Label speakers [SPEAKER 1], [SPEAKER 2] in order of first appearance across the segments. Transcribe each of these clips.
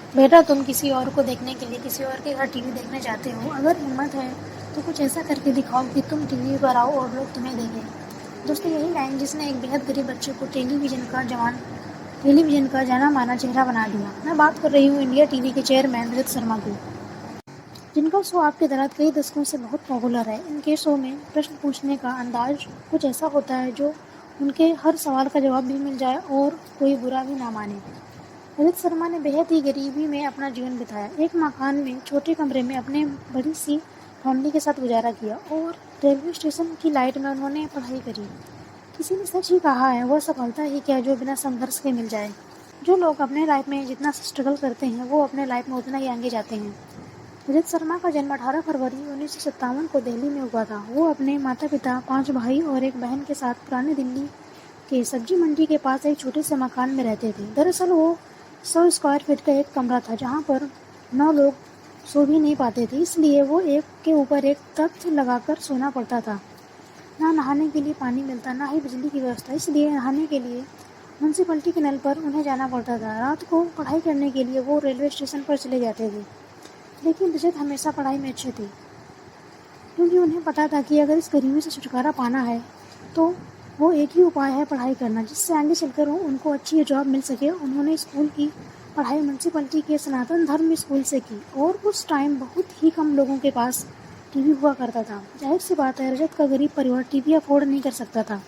[SPEAKER 1] बेटा, तुम किसी और को देखने के लिए किसी और के घर टीवी देखने जाते हो। अगर हिम्मत है तो कुछ ऐसा करके दिखाओ कि तुम टीवी पर आओ और लोग तुम्हें देखें। दोस्तों, यही लाइन जिसने एक बेहद गरीब बच्चे को टेलीविजन का जाना माना चेहरा बना दिया। मैं बात कर रही हूँ इंडिया टीवी के चेयरमैन रजत शर्मा की, जिनका शो आपके तरह कई दशकों से बहुत पॉपुलर है। इनके शो में प्रश्न पूछने का अंदाज कुछ ऐसा होता है जो उनके हर सवाल का जवाब भी मिल जाए और कोई बुरा भी ना माने। रजत शर्मा ने बेहद ही गरीबी में अपना जीवन बिताया। एक मकान में छोटे कमरे में अपने बड़ी सी फैमिली के साथ गुजारा किया और रेलवे स्टेशन की लाइट में उन्होंने पढ़ाई करी। किसी ने सच ही कहा है, वह सफलता ही क्या जो बिना संघर्ष के मिल जाए। जो लोग अपने लाइफ में जितना स्ट्रगल करते हैं वो अपने लाइफ में उतना ही आगे जाते हैं। रजत शर्मा का जन्म 18 फरवरी 1957 को दिल्ली में हुआ था। वो अपने माता पिता, 5 भाई और एक बहन के साथ पुरानी दिल्ली के सब्जी मंडी के पास एक छोटे से मकान में रहते थे। दरअसल वो 100 स्क्वायर फीट का एक कमरा था जहाँ पर 9 लोग सो भी नहीं पाते थे, इसलिए वो एक के ऊपर एक तख्त लगाकर सोना पड़ता था। ना नहाने के लिए पानी मिलता, ना ही बिजली की व्यवस्था, इसलिए नहाने के लिए म्यूनसिपलिटी के नल पर उन्हें जाना पड़ता था। रात को पढ़ाई करने के लिए वो रेलवे स्टेशन पर चले जाते थे। लेकिन रजत हमेशा पढ़ाई में अच्छे थे, क्योंकि उन्हें पता था कि अगर इस गरीबी से छुटकारा पाना है तो वो एक ही उपाय है पढ़ाई करना, जिससे आगे चलकर उनको अच्छी जॉब मिल सके। उन्होंने स्कूल की पढ़ाई म्यूनसिपलिटी के सनातन धर्म स्कूल से की और उस टाइम बहुत ही कम लोगों के पास टीवी हुआ करता था। जाहिर सी बात है, रजत का गरीब परिवार टीवी अफोर्ड नहीं कर सकता था,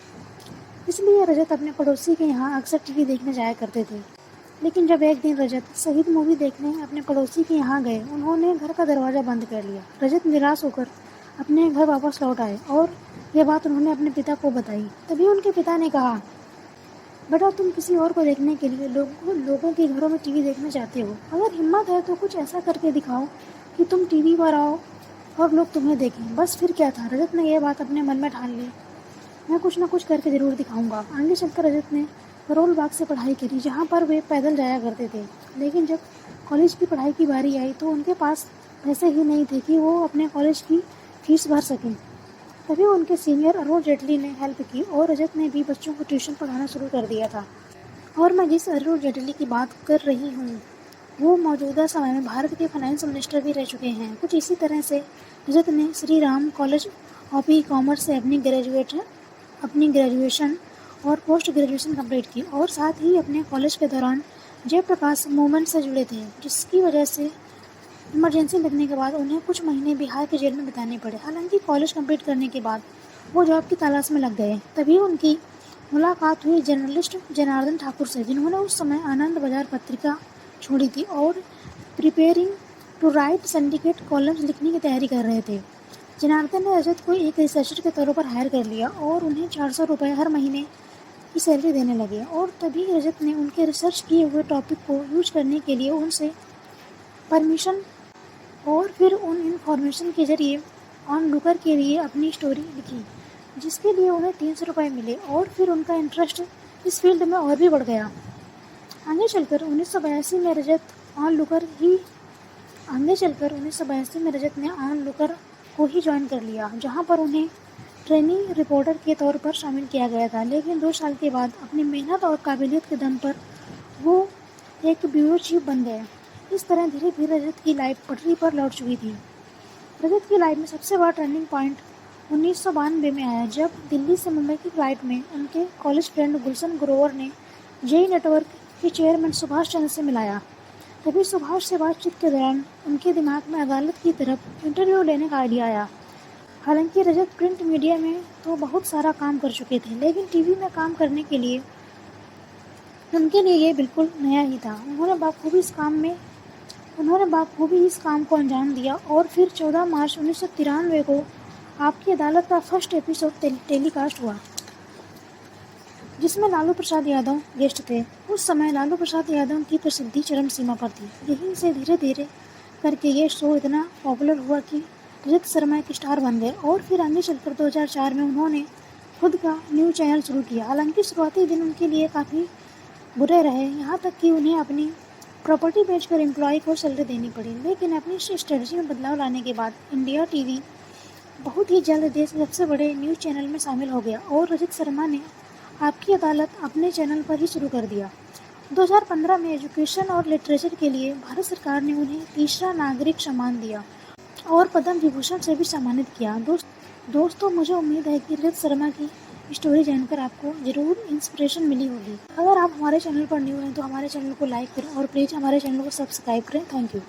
[SPEAKER 1] इसलिए रजत अपने पड़ोसी के यहाँ अक्सर टीवी देखने जाया करते थे। लेकिन जब एक दिन रजत शहीद मूवी देखने अपने पड़ोसी के यहाँ गए, उन्होंने घर का दरवाज़ा बंद कर लिया। रजत निराश होकर अपने घर वापस लौट आए और यह बात उन्होंने अपने पिता को बताई। तभी उनके पिता ने कहा, बेटा, तुम किसी और को देखने के लिए लोगों के घरों में टीवी देखने जाते हो। अगर हिम्मत है तो कुछ ऐसा करके दिखाओ कि तुम टीवी पर आओ और लोग तुम्हें देखें। बस फिर क्या था, रजत ने यह बात अपने मन में ठान ली। मैं कुछ न कुछ करके ज़रूर दिखाऊंगा। आगे चलकर रजत ने करोल बाग से पढ़ाई करी, जहाँ पर वे पैदल जाया करते थे। लेकिन जब कॉलेज की पढ़ाई की बारी आई तो उनके पास पैसे ही नहीं थे कि वो अपने कॉलेज की फीस भर सकें। तभी उनके सीनियर अरुण जेटली ने हेल्प की और रजत ने भी बच्चों को ट्यूशन पढ़ाना शुरू कर दिया था। और मैं जिस अरुण जेटली की बात कर रही हूँ वो मौजूदा समय में भारत के फाइनेंस मिनिस्टर भी रह चुके हैं। कुछ इसी तरह से रजत ने Shri Ram college of e commerce से अपनी ग्रेजुएशन और पोस्ट ग्रेजुएशन कंप्लीट की और साथ ही अपने कॉलेज के दौरान जयप्रकाश मूवमेंट से जुड़े थे, जिसकी वजह से इमरजेंसी लगने के बाद उन्हें कुछ महीने बिहार के जेल में बिताने पड़े। हालांकि कॉलेज कंप्लीट करने के बाद वो जॉब की तलाश में लग गए। तभी उनकी मुलाकात हुई जर्नलिस्ट जनार्दन ठाकुर से, जिन्होंने उस समय आनंद बाजार पत्रिका छोड़ी थी और preparing to write syndicate columns लिखने की तैयारी कर रहे थे। जनार्दन ने रजत को एक रिसर्चर के तौर पर हायर कर लिया और उन्हें 400 रुपये हर महीने की सैलरी देने लगे। और तभी रजत ने उनके रिसर्च किए हुए टॉपिक को यूज करने के लिए उनसे परमिशन और फिर उन इन्फॉर्मेशन के जरिए ऑन लुकर के लिए अपनी स्टोरी लिखी, जिसके लिए उन्हें 300 रुपये मिले और फिर उनका इंटरेस्ट इस फील्ड में और भी बढ़ गया। आगे चलकर 1982 में रजत ने ऑन लुकर को ही ज्वाइन कर लिया, जहां पर उन्हें ट्रेनिंग रिपोर्टर के तौर पर शामिल किया गया था। लेकिन 2 साल के बाद अपनी मेहनत और काबिलियत के दम पर वो एक ब्यूरो चीफ बन गए। इस तरह धीरे धीरे रजत की लाइफ पटरी पर लौट चुकी थी। रजत की लाइफ में सबसे बड़ा टर्निंग पॉइंट 1992 में आया, जब दिल्ली से मुंबई की फ्लाइट में उनके कॉलेज फ्रेंड गुलशन ग्रोवर ने जेई नेटवर्क के चेयरमैन सुभाष चंद्र से मिलाया। तभी सुभाष से बातचीत के दौरान उनके दिमाग में अदालत की तरफ इंटरव्यू लेने का आइडिया आया। हालांकि रजत प्रिंट मीडिया में तो बहुत सारा काम कर चुके थे, लेकिन टीवी में काम करने के लिए उनके लिए ये बिल्कुल नया ही था। उन्होंने बाखूबी इस काम को अंजाम दिया और फिर 14 मार्च 1993 को आपकी अदालत का फर्स्ट एपिसोड टेलीकास्ट हुआ, जिसमें लालू प्रसाद यादव गेस्ट थे। उस समय लालू प्रसाद यादव की प्रसिद्धि चरम सीमा पर थी। यहीं से धीरे धीरे करके ये शो इतना पॉपुलर हुआ कि रजत शर्मा एक स्टार बन गए और फिर आगे चलकर 2004 में उन्होंने खुद का न्यूज़ चैनल शुरू किया। हालांकि शुरुआती दिन उनके लिए काफ़ी बुरे रहे, यहाँ तक कि उन्हें अपनी प्रॉपर्टी बेचकर एम्प्लॉय को सैलरी देनी पड़ी। लेकिन अपनी स्ट्रेटजी में बदलाव लाने के बाद इंडिया टीवी बहुत ही जल्द देश के सबसे बड़े न्यूज़ चैनल में शामिल हो गया और रजत शर्मा ने आपकी अदालत अपने चैनल पर ही शुरू कर दिया। 2015 में एजुकेशन और लिटरेचर के लिए भारत सरकार ने उन्हें तीसरा नागरिक सम्मान दिया और पद्म विभूषण से भी सम्मानित किया। दोस्तों, मुझे उम्मीद है कि ललित शर्मा की स्टोरी जानकर आपको ज़रूर इंस्पिरेशन मिली होगी। अगर आप हमारे चैनल पर न्यू हैं तो हमारे चैनल को लाइक करें और प्लीज़ हमारे चैनल को सब्सक्राइब करें। Thank you.